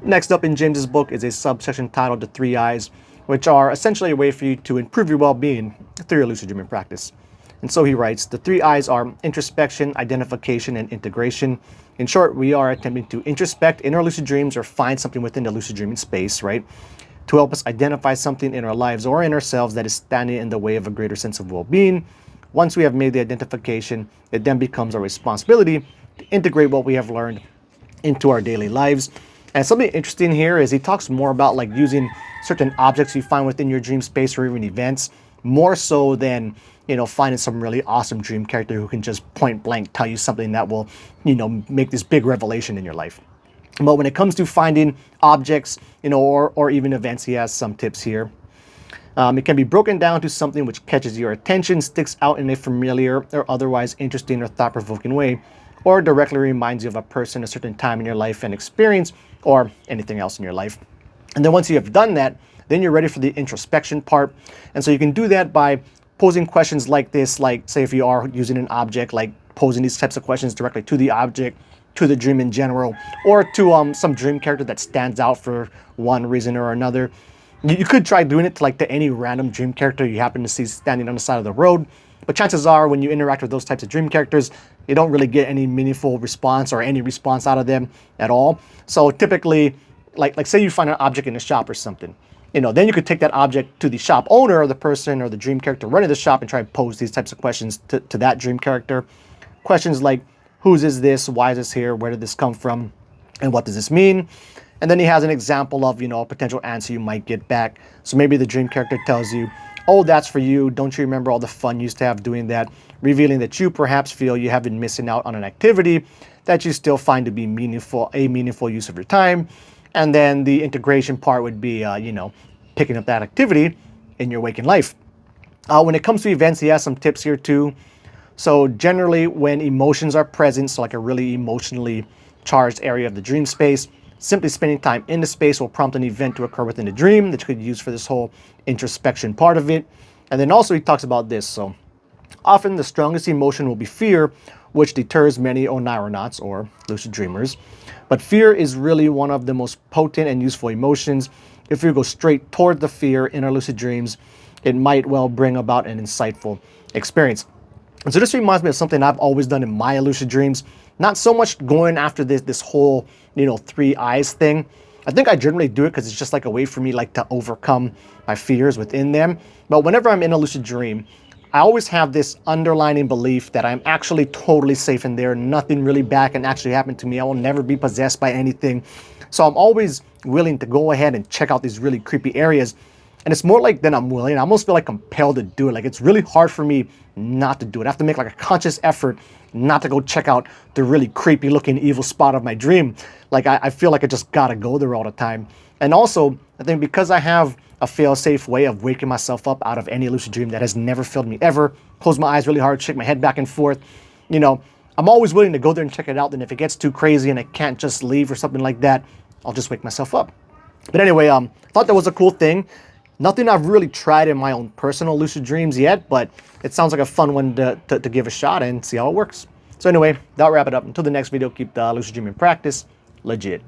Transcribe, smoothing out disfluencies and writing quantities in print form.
Next up in James's book is a subsection titled The Three Eyes, which are essentially a way for you to improve your well-being through your lucid dreaming practice. And so he writes, the three I's are introspection, identification, and integration. In short, we are attempting to introspect in our lucid dreams or find something within the lucid dreaming space, right? To help us identify something in our lives or in ourselves that is standing in the way of a greater sense of well-being. Once we have made the identification, it then becomes our responsibility to integrate what we have learned into our daily lives. And something interesting here is he talks more about like using certain objects you find within your dream space or even events, more so than, you know, finding some really awesome dream character who can just point blank tell you something that will, you know, make this big revelation in your life. But when it comes to finding objects, you know, or even events, he has some tips here. It can be broken down to something which catches your attention, sticks out in a familiar or otherwise interesting or thought-provoking way, or directly reminds you of a person, a certain time in your life and experience, or anything else in your life. And then once you have done that, then you're ready for the introspection part. And so you can do that by posing questions like this, like say if you are using an object, like posing these types of questions directly to the object, to the dream in general, or to some dream character that stands out for one reason or another. You could try doing it to any random dream character you happen to see standing on the side of the road. But chances are when you interact with those types of dream characters, you don't really get any meaningful response or any response out of them at all. So typically, like say you find an object in a shop or something, you know, then you could take that object to the shop owner or the person or the dream character running the shop and try and pose these types of questions to that dream character. Questions like, whose is this? Why is this here? Where did this come from? And what does this mean? And then he has an example of, you know, a potential answer you might get back. So maybe the dream character tells you, oh, that's for you. Don't you remember all the fun you used to have doing that? Revealing that you perhaps feel you have been missing out on an activity that you still find to be meaningful, a meaningful use of your time. And then the integration part would be, you know, picking up that activity in your waking life. When it comes to events, he has some tips here too. So generally when emotions are present, so like a really emotionally charged area of the dream space, simply spending time in the space will prompt an event to occur within the dream that you could use for this whole introspection part of it. And then also he talks about this. So often the strongest emotion will be fear, which deters many oneironauts or lucid dreamers. But fear is really one of the most potent and useful emotions. If you go straight toward the fear in our lucid dreams, it might well bring about an insightful experience. And so this reminds me of something I've always done in my lucid dreams. Not so much going after this whole, you know, three eyes thing. I think I generally do it because it's just like a way for me like to overcome my fears within them. But whenever I'm in a lucid dream, I always have this underlying belief that I'm actually totally safe in there. Nothing really bad can actually happen to me. I will never be possessed by anything. So I'm always willing to go ahead and check out these really creepy areas. And it's more like than I'm willing. I almost feel like compelled to do it. Like it's really hard for me not to do it. I have to make like a conscious effort not to go check out the really creepy looking evil spot of my dream. Like I feel like I just gotta go there all the time. And also, I think because I have a fail-safe way of waking myself up out of any lucid dream that has never failed me ever, close my eyes really hard, shake my head back and forth, you know, I'm always willing to go there and check it out. And if it gets too crazy and I can't just leave or something like that, I'll just wake myself up. But anyway, I thought that was a cool thing. Nothing I've really tried in my own personal lucid dreams yet, but it sounds like a fun one to give a shot and see how it works. So anyway, that'll wrap it up. Until the next video, keep the lucid dreaming practice legit.